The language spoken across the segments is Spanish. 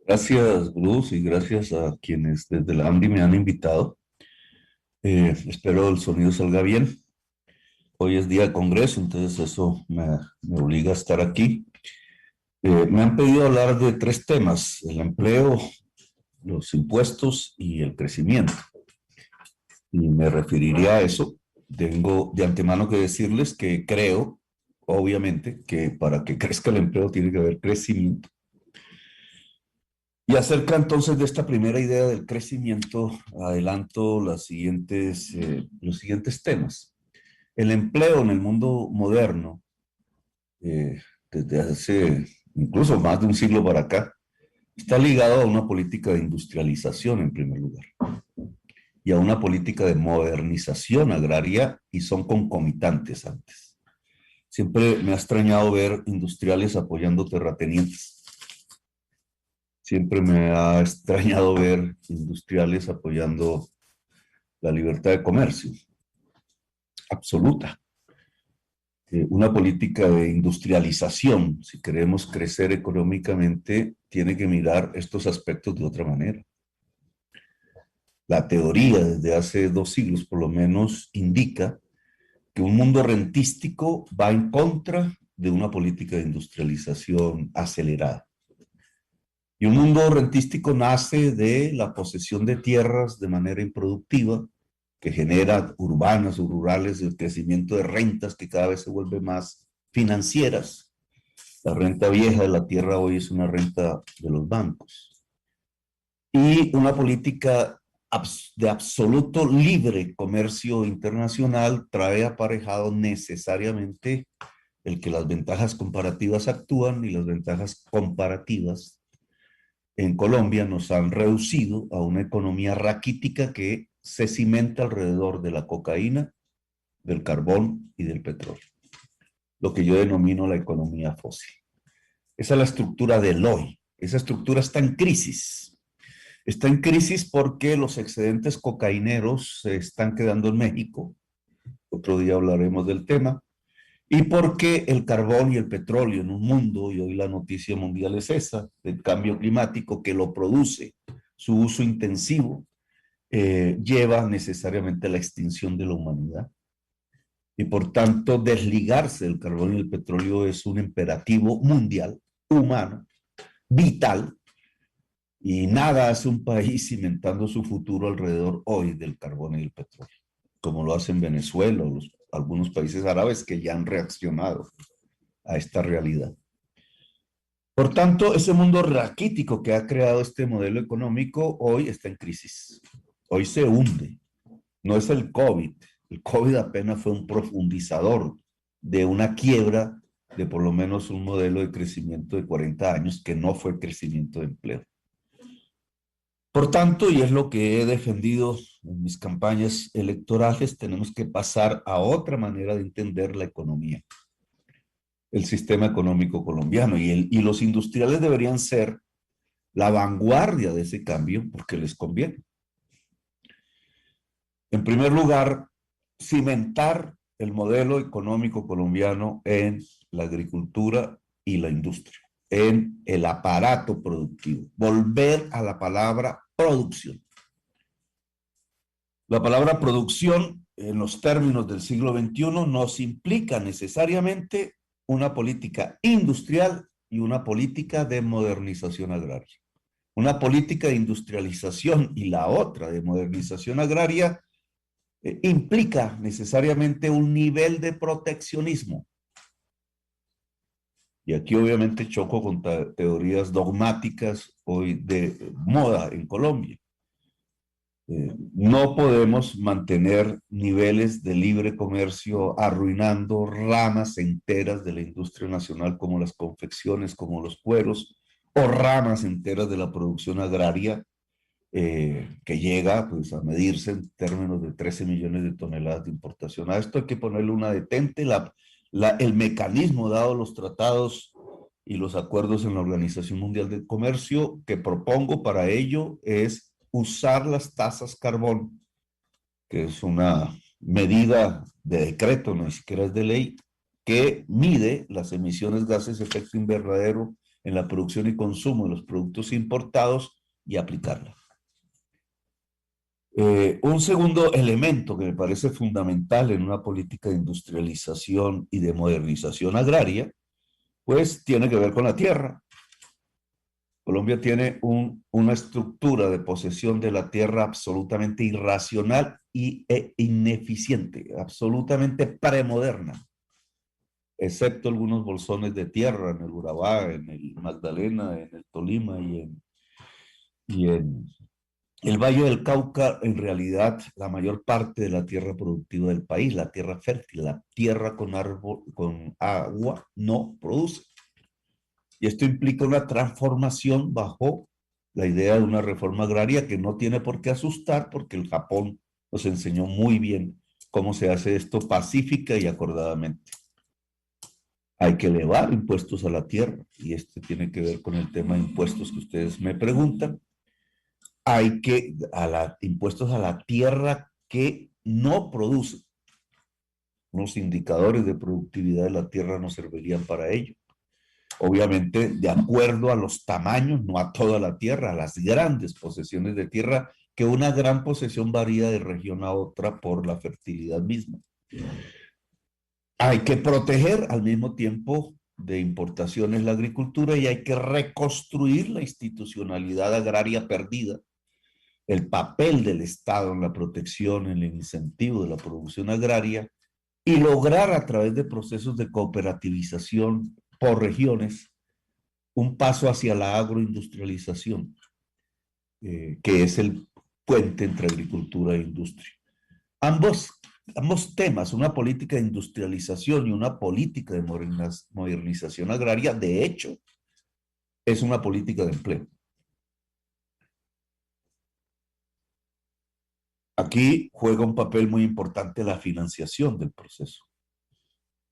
Gracias, Bruce, y gracias a quienes desde la AMDI me han invitado. Espero el sonido salga bien. Hoy es día de congreso, entonces eso me obliga a estar aquí. Me han pedido hablar de tres temas: el empleo, los impuestos y el crecimiento. Y me referiría a eso. Tengo de antemano que decirles que creo, obviamente, que para que crezca el empleo tiene que haber crecimiento. Y acerca entonces de esta primera idea del crecimiento, adelanto los siguientes temas. El empleo en el mundo moderno, eh, desde hace incluso más de un siglo para acá, está ligado a una política de industrialización en primer lugar y a una política de modernización agraria, y son concomitantes antes. Siempre me ha extrañado ver industriales apoyando terratenientes. Siempre me ha extrañado ver industriales apoyando la libertad de comercio absoluta. Una política de industrialización, si queremos crecer económicamente, tiene que mirar estos aspectos de otra manera. La teoría desde hace 2 siglos por lo menos indica que un mundo rentístico va en contra de una política de industrialización acelerada. Y un mundo rentístico nace de la posesión de tierras de manera improductiva, que genera urbanas o rurales, el crecimiento de rentas que cada vez se vuelven más financieras. La renta vieja de la tierra hoy es una renta de los bancos. Y una política de absoluto libre comercio internacional trae aparejado necesariamente el que las ventajas comparativas actúan, y las ventajas comparativas en Colombia nos han reducido a una economía raquítica que se cimenta alrededor de la cocaína, del carbón y del petróleo, lo que yo denomino la economía fósil. Esa es la estructura del hoy. Esa estructura está en crisis. Está en crisis porque los excedentes cocaineros se están quedando en México. Otro día hablaremos del tema. Y porque el carbón y el petróleo en un mundo, y hoy la noticia mundial es esa, del cambio climático que lo produce, su uso intensivo, lleva necesariamente a la extinción de la humanidad. Y por tanto, desligarse del carbón y el petróleo es un imperativo mundial, humano, vital, y nada hace un país cimentando su futuro alrededor hoy del carbón y el petróleo, como lo hacen Venezuela o algunos países árabes que ya han reaccionado a esta realidad. Por tanto, ese mundo raquítico que ha creado este modelo económico hoy está en crisis. Hoy se hunde. No es el COVID. El COVID apenas fue un profundizador de una quiebra de por lo menos un modelo de crecimiento de 40 años que no fue crecimiento de empleo. Por tanto, y es lo que he defendido en mis campañas electorales, tenemos que pasar a otra manera de entender la economía, el sistema económico colombiano, y los industriales deberían ser la vanguardia de ese cambio porque les conviene. En primer lugar, cimentar el modelo económico colombiano en la agricultura y la industria, en el aparato productivo, volver a la palabra producción. La palabra producción, en los términos del siglo XXI, nos implica necesariamente una política industrial y una política de modernización agraria. Una política de industrialización y la otra de modernización agraria implica necesariamente un nivel de proteccionismo. Y aquí obviamente choco con teorías dogmáticas hoy de moda en Colombia. No podemos mantener niveles de libre comercio arruinando ramas enteras de la industria nacional, como las confecciones, como los cueros, o ramas enteras de la producción agraria, que llega pues, a medirse en términos de 13 millones de toneladas de importación. A esto hay que ponerle una detente. El mecanismo, dado los tratados y los acuerdos en la Organización Mundial del Comercio, que propongo para ello es usar las tasas carbón, que es una medida de decreto, no siquiera es de ley, que mide las emisiones de gases de efecto invernadero en la producción y consumo de los productos importados y aplicarla. Un segundo elemento que me parece fundamental en una política de industrialización y de modernización agraria, pues tiene que ver con la tierra. Colombia tiene una estructura de posesión de la tierra absolutamente irracional e ineficiente, absolutamente premoderna, excepto algunos bolsones de tierra en el Urabá, en el Magdalena, en el Tolima y en el Valle del Cauca. En realidad, la mayor parte de la tierra productiva del país, la tierra fértil, la tierra con árbol, con agua, no produce. Y esto implica una transformación bajo la idea de una reforma agraria que no tiene por qué asustar, porque el Japón nos enseñó muy bien cómo se hace esto pacífica y acordadamente. Hay que elevar impuestos a la tierra, y este tiene que ver con el tema de impuestos que ustedes me preguntan. Hay que impuestos a la tierra que no produce. Los indicadores de productividad de la tierra no servirían para ello. Obviamente, de acuerdo a los tamaños, no a toda la tierra, a las grandes posesiones de tierra, que una gran posesión varía de región a otra por la fertilidad misma. Hay que proteger al mismo tiempo de importaciones la agricultura, y hay que reconstruir la institucionalidad agraria perdida, el papel del Estado en la protección, en el incentivo de la producción agraria, y lograr a través de procesos de cooperativización por regiones un paso hacia la agroindustrialización, que es el puente entre agricultura e industria. Ambos temas, una política de industrialización y una política de modernización agraria, de hecho, es una política de empleo. Aquí juega un papel muy importante la financiación del proceso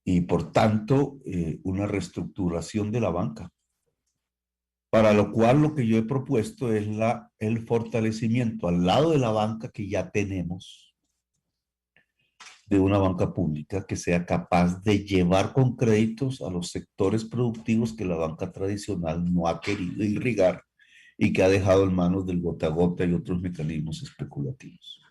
y, por tanto, una reestructuración de la banca, para lo cual lo que yo he propuesto es el fortalecimiento al lado de la banca que ya tenemos, de una banca pública que sea capaz de llevar con créditos a los sectores productivos que la banca tradicional no ha querido irrigar y que ha dejado en manos del gota a gota y otros mecanismos especulativos.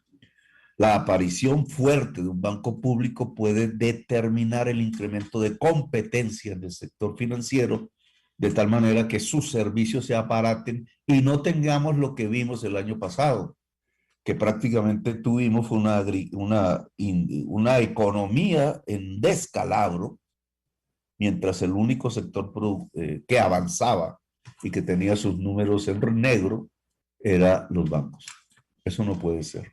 La aparición fuerte de un banco público puede determinar el incremento de competencia en el sector financiero, de tal manera que sus servicios se aparaten y no tengamos lo que vimos el año pasado, que prácticamente tuvimos una economía en descalabro, mientras el único sector que avanzaba y que tenía sus números en negro era los bancos. Eso no puede ser.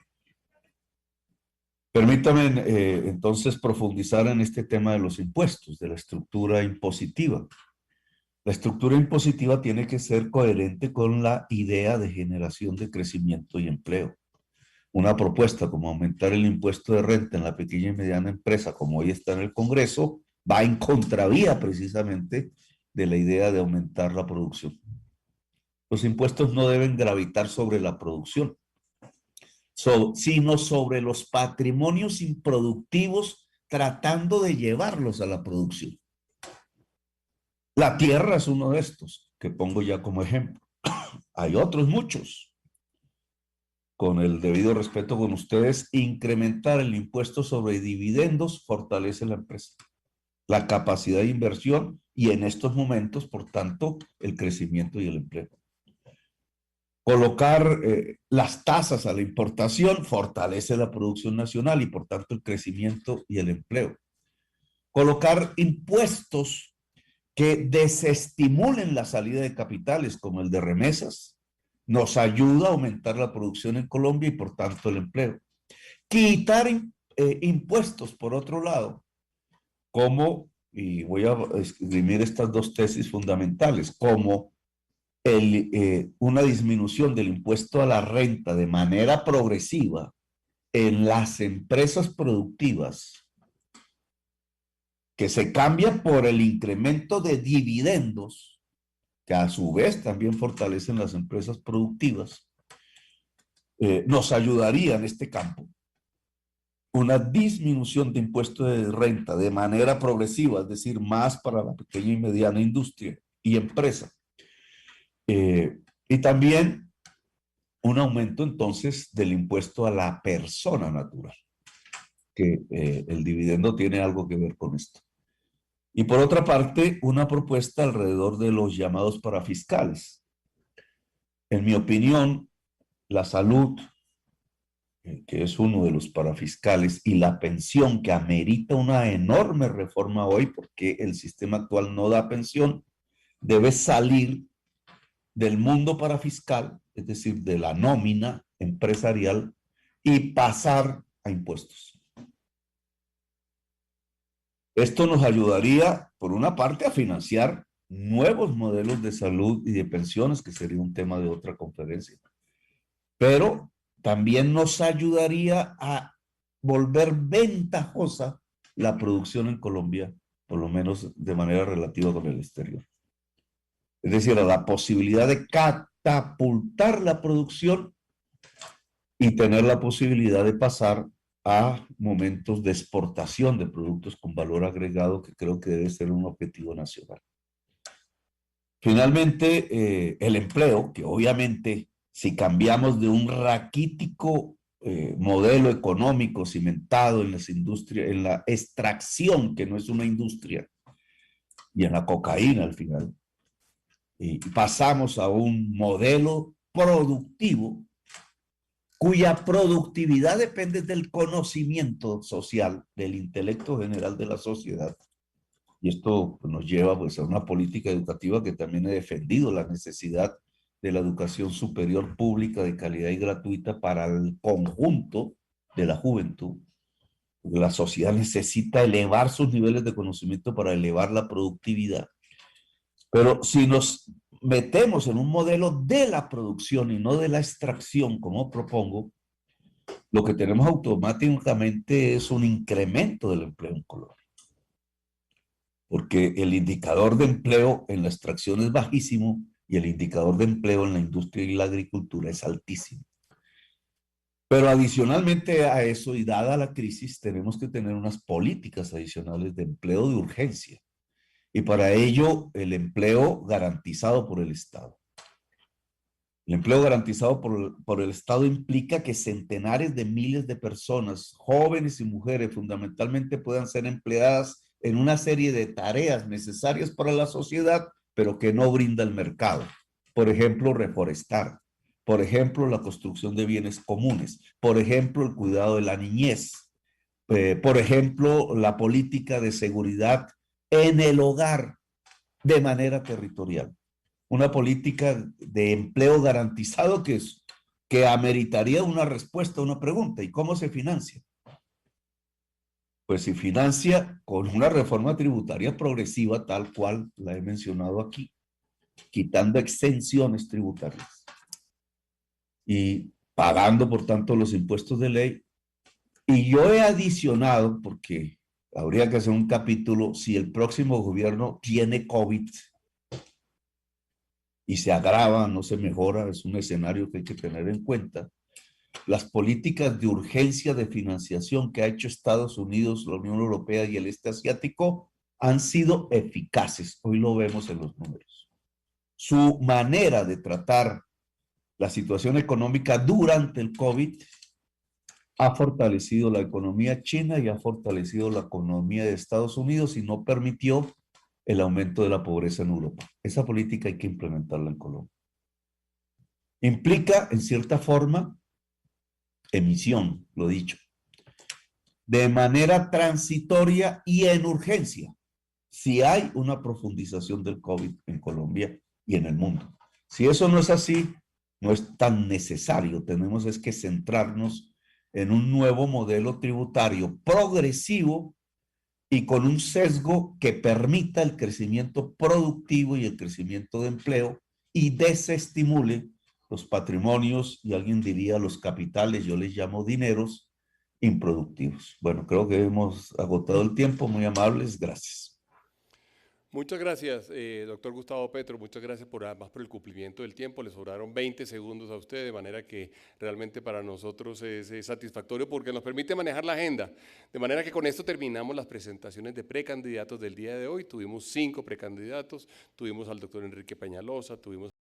Permítame entonces profundizar en este tema de los impuestos, de la estructura impositiva. La estructura impositiva tiene que ser coherente con la idea de generación de crecimiento y empleo. Una propuesta como aumentar el impuesto de renta en la pequeña y mediana empresa, como hoy está en el Congreso, va en contravía precisamente de la idea de aumentar la producción. Los impuestos no deben gravitar sobre la producción, sino sobre los patrimonios improductivos, tratando de llevarlos a la producción. La tierra es uno de estos, que pongo ya como ejemplo. Hay otros muchos. Con el debido respeto con ustedes, incrementar el impuesto sobre dividendos fortalece la empresa, la capacidad de inversión y, en estos momentos, por tanto, el crecimiento y el empleo. Colocar las tasas a la importación fortalece la producción nacional y, por tanto, el crecimiento y el empleo. Colocar impuestos que desestimulen la salida de capitales, como el de remesas, nos ayuda a aumentar la producción en Colombia y, por tanto, el empleo. Quitar impuestos, por otro lado, como, y voy a escribir estas dos tesis fundamentales, como una disminución del impuesto a la renta de manera progresiva en las empresas productivas, que se cambia por el incremento de dividendos, que a su vez también fortalecen las empresas productivas, nos ayudaría en este campo. Una disminución de impuestos de renta de manera progresiva, es decir, más para la pequeña y mediana industria y empresa. Y también un aumento entonces del impuesto a la persona natural, que el dividendo tiene algo que ver con esto. Y por otra parte, una propuesta alrededor de los llamados parafiscales. En mi opinión, la salud, que es uno de los parafiscales, y la pensión, que amerita una enorme reforma hoy porque el sistema actual no da pensión, debe salir del mundo parafiscal, es decir, de la nómina empresarial, y pasar a impuestos. Esto nos ayudaría, por una parte, a financiar nuevos modelos de salud y de pensiones, que sería un tema de otra conferencia. Pero también nos ayudaría a volver ventajosa la producción en Colombia, por lo menos de manera relativa con el exterior. Es decir, a la posibilidad de catapultar la producción y tener la posibilidad de pasar a momentos de exportación de productos con valor agregado, que creo que debe ser un objetivo nacional. Finalmente, el empleo, que obviamente si cambiamos de un raquítico modelo económico cimentado en las industrias, en la extracción, que no es una industria, y en la cocaína al final, y pasamos a un modelo productivo cuya productividad depende del conocimiento social, del intelecto general de la sociedad. Y esto nos lleva pues, a una política educativa que también he defendido, la necesidad de la educación superior pública de calidad y gratuita para el conjunto de la juventud. La sociedad necesita elevar sus niveles de conocimiento para elevar la productividad. Pero si nos metemos en un modelo de la producción y no de la extracción, como propongo, lo que tenemos automáticamente es un incremento del empleo en Colombia. Porque el indicador de empleo en la extracción es bajísimo y el indicador de empleo en la industria y la agricultura es altísimo. Pero adicionalmente a eso, y dada la crisis, tenemos que tener unas políticas adicionales de empleo de urgencia. Y para ello, el empleo garantizado por el Estado. El empleo garantizado por el Estado implica que centenares de miles de personas, jóvenes y mujeres, fundamentalmente puedan ser empleadas en una serie de tareas necesarias para la sociedad, pero que no brinda el mercado. Por ejemplo, reforestar. Por ejemplo, la construcción de bienes comunes. Por ejemplo, el cuidado de la niñez. Por ejemplo, la política de seguridad en el hogar de manera territorial. Una política de empleo garantizado que ameritaría una respuesta a una pregunta. ¿Y cómo se financia? Pues se financia con una reforma tributaria progresiva tal cual la he mencionado aquí, quitando exenciones tributarias y pagando, por tanto, los impuestos de ley. Y yo he adicionado, porque habría que hacer un capítulo, si el próximo gobierno tiene COVID y se agrava, no se mejora, es un escenario que hay que tener en cuenta. Las políticas de urgencia de financiación que ha hecho Estados Unidos, la Unión Europea y el este asiático han sido eficaces. Hoy lo vemos en los números. Su manera de tratar la situación económica durante el COVID ha fortalecido la economía china y ha fortalecido la economía de Estados Unidos y no permitió el aumento de la pobreza en Europa. Esa política hay que implementarla en Colombia. Implica, en cierta forma, emisión, lo dicho, de manera transitoria y en urgencia, si hay una profundización del COVID en Colombia y en el mundo. Si eso no es así, no es tan necesario. Tenemos es que centrarnos en un nuevo modelo tributario progresivo y con un sesgo que permita el crecimiento productivo y el crecimiento de empleo y desestimule los patrimonios, y alguien diría los capitales, yo les llamo dineros, improductivos. Bueno, creo que hemos agotado el tiempo. Muy amables, gracias. Muchas gracias, doctor Gustavo Petro, muchas gracias además por el cumplimiento del tiempo. Le sobraron 20 segundos a usted, de manera que realmente para nosotros es satisfactorio porque nos permite manejar la agenda. De manera que con esto terminamos las presentaciones de precandidatos del día de hoy. Tuvimos 5 precandidatos, tuvimos al doctor Enrique Peñalosa, tuvimos